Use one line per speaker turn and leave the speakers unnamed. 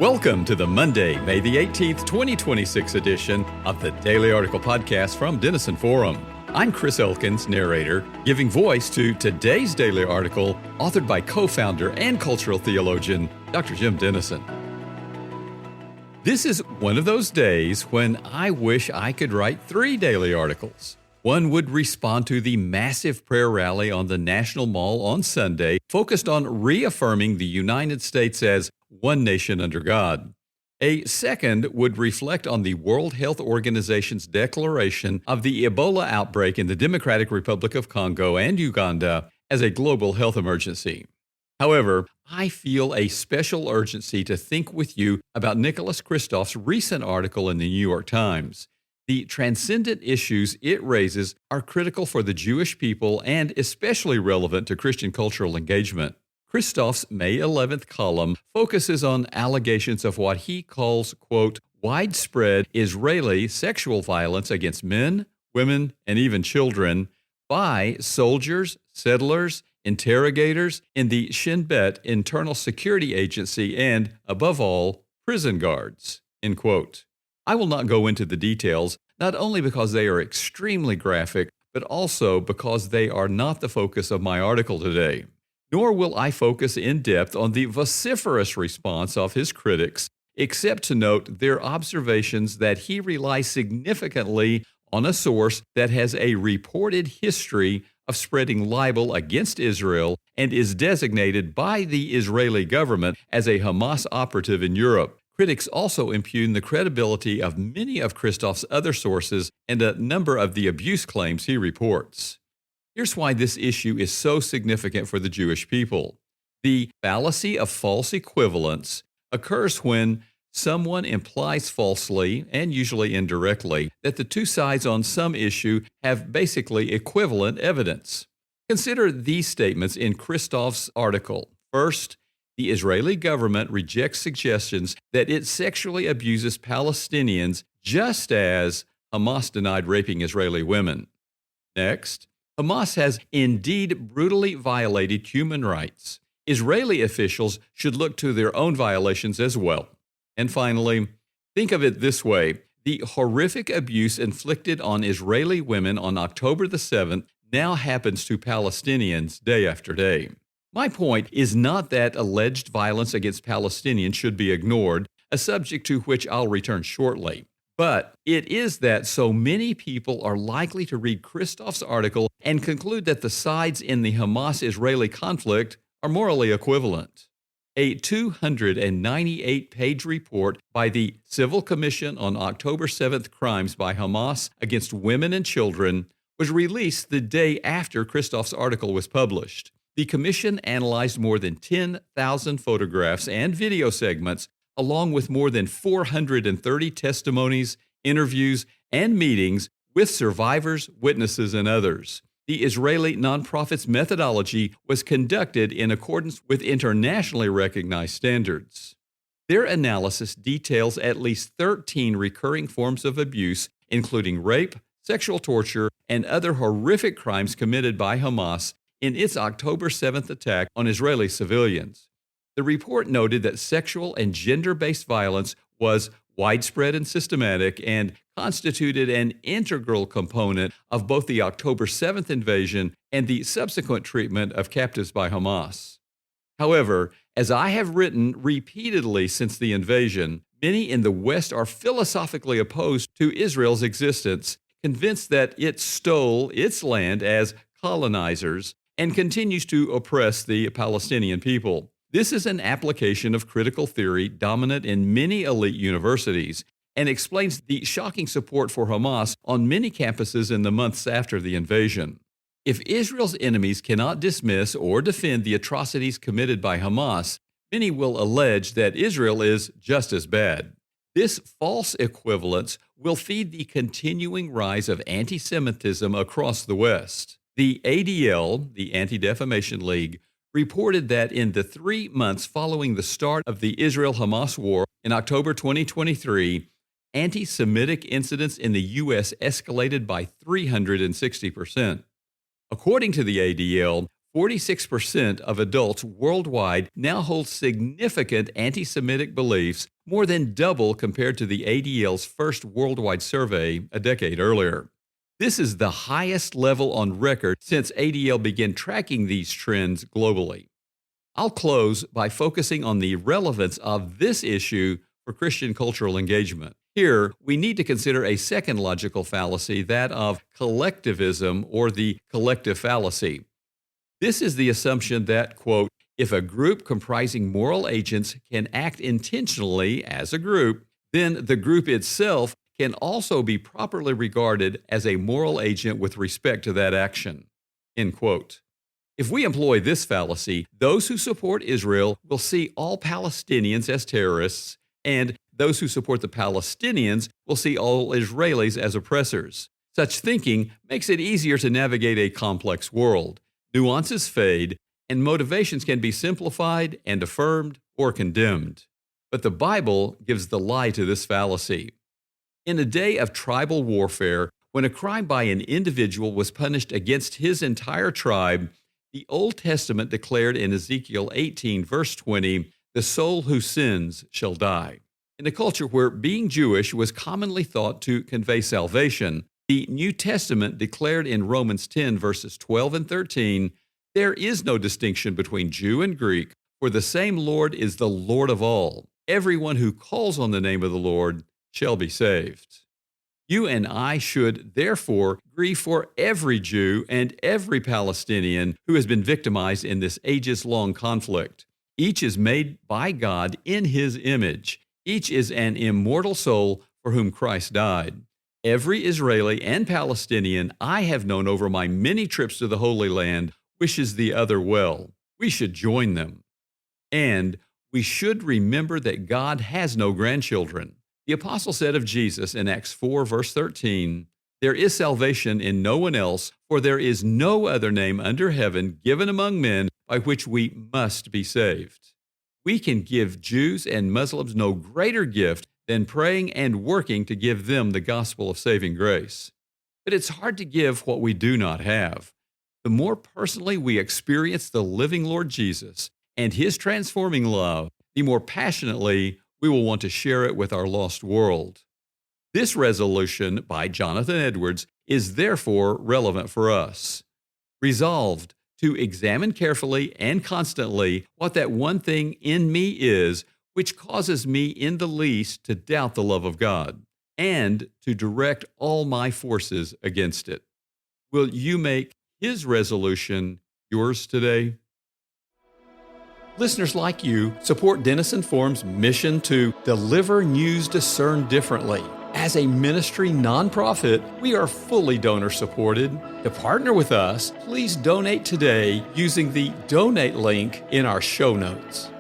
Welcome to the Monday, May the 18th, 2026 edition of the Daily Article Podcast from Denison Forum. I'm Chris Elkins, narrator, giving voice to today's daily article, authored by co-founder and cultural theologian, Dr. Jim Denison. This is one of those days when I wish I could write 3 daily articles. One would respond to the massive prayer rally on the National Mall on Sunday, focused on reaffirming the United States as one nation under God. A second would reflect on the World Health Organization's declaration of the Ebola outbreak in the Democratic Republic of Congo and Uganda as a global health emergency. However, I feel a special urgency to think with you about Nicholas Kristof's recent article in the New York Times. The transcendent issues it raises are critical for the Jewish people and especially relevant to Christian cultural engagement. Kristof's May 11th column focuses on allegations of what he calls, quote, widespread Israeli sexual violence against men, women, and even children by soldiers, settlers, interrogators in the Shin Bet Internal Security Agency and, above all, prison guards, end quote. I will not go into the details, not only because they are extremely graphic, but also because they are not the focus of my article today. Nor will I focus in depth on the vociferous response of his critics, except to note their observations that he relies significantly on a source that has a reported history of spreading libel against Israel and is designated by the Israeli government as a Hamas operative in Europe. Critics also impugn the credibility of many of Kristof's other sources and a number of the abuse claims he reports. Here's why this issue is so significant for the Jewish people. The fallacy of false equivalence occurs when someone implies falsely, and usually indirectly, that the two sides on some issue have basically equivalent evidence. Consider these statements in Kristof's article. First, the Israeli government rejects suggestions that it sexually abuses Palestinians just as Hamas denied raping Israeli women. Next, Hamas has indeed brutally violated human rights. Israeli officials should look to their own violations as well. And finally, think of it this way. The horrific abuse inflicted on Israeli women on October the 7th now happens to Palestinians day after day. My point is not that alleged violence against Palestinians should be ignored, a subject to which I'll return shortly. But it is that so many people are likely to read Kristof's article and conclude that the sides in the Hamas-Israeli conflict are morally equivalent. A 298-page report by the Civil Commission on October 7th Crimes by Hamas against Women and Children was released the day after Kristof's article was published. The commission analyzed more than 10,000 photographs and video segments, along with more than 430 testimonies, interviews, and meetings with survivors, witnesses, and others. The Israeli nonprofit's methodology was conducted in accordance with internationally recognized standards. Their analysis details at least 13 recurring forms of abuse, including rape, sexual torture, and other horrific crimes committed by Hamas in its October 7th attack on Israeli civilians. The report noted that sexual and gender-based violence was widespread and systematic and constituted an integral component of both the October 7th invasion and the subsequent treatment of captives by Hamas. However, as I have written repeatedly since the invasion, many in the West are philosophically opposed to Israel's existence, convinced that it stole its land as colonizers and continues to oppress the Palestinian people. This is an application of critical theory dominant in many elite universities and explains the shocking support for Hamas on many campuses in the months after the invasion. If Israel's enemies cannot dismiss or defend the atrocities committed by Hamas, many will allege that Israel is just as bad. This false equivalence will feed the continuing rise of anti-Semitism across the West. The ADL, the Anti-Defamation League, reported that in the 3 months following the start of the Israel-Hamas war in October 2023, anti-Semitic incidents in the U.S. escalated by 360%. According to the ADL, 46% of adults worldwide now hold significant anti-Semitic beliefs, more than double compared to the ADL's first worldwide survey a decade earlier. This is the highest level on record since ADL began tracking these trends globally. I'll close by focusing on the relevance of this issue for Christian cultural engagement. Here, we need to consider a second logical fallacy, that of collectivism, or the collective fallacy. This is the assumption that, quote, if a group comprising moral agents can act intentionally as a group, then the group itself can also be properly regarded as a moral agent with respect to that action, end quote. If we employ this fallacy, those who support Israel will see all Palestinians as terrorists, and those who support the Palestinians will see all Israelis as oppressors. Such thinking makes it easier to navigate a complex world. Nuances fade, and motivations can be simplified and affirmed or condemned. But the Bible gives the lie to this fallacy. In a day of tribal warfare, when a crime by an individual was punished against his entire tribe, the Old Testament declared in Ezekiel 18, verse 20, "The soul who sins shall die." In a culture where being Jewish was commonly thought to convey salvation, the New Testament declared in Romans 10, verses 12 and 13, "There is no distinction between Jew and Greek, for the same Lord is the Lord of all. Everyone who calls on the name of the Lord shall be saved." You and I should, therefore, grieve for every Jew and every Palestinian who has been victimized in this ages-long conflict. Each is made by God in His image. Each is an immortal soul for whom Christ died. Every Israeli and Palestinian I have known over my many trips to the Holy Land wishes the other well. We should join them. And we should remember that God has no grandchildren. The apostle said of Jesus in Acts 4, verse 13, "There is salvation in no one else, for there is no other name under heaven given among men by which we must be saved." We can give Jews and Muslims no greater gift than praying and working to give them the gospel of saving grace. But it's hard to give what we do not have. The more personally we experience the living Lord Jesus and His transforming love, the more passionately we will want to share it with our lost world. This resolution by Jonathan Edwards is therefore relevant for us. Resolved to examine carefully and constantly what that one thing in me is which causes me in the least to doubt the love of God, and to direct all my forces against it. Will you make His resolution yours today? Listeners like you support Denison Forum's mission to deliver news discerned differently. As a ministry nonprofit, we are fully donor supported. To partner with us, please donate today using the donate link in our show notes.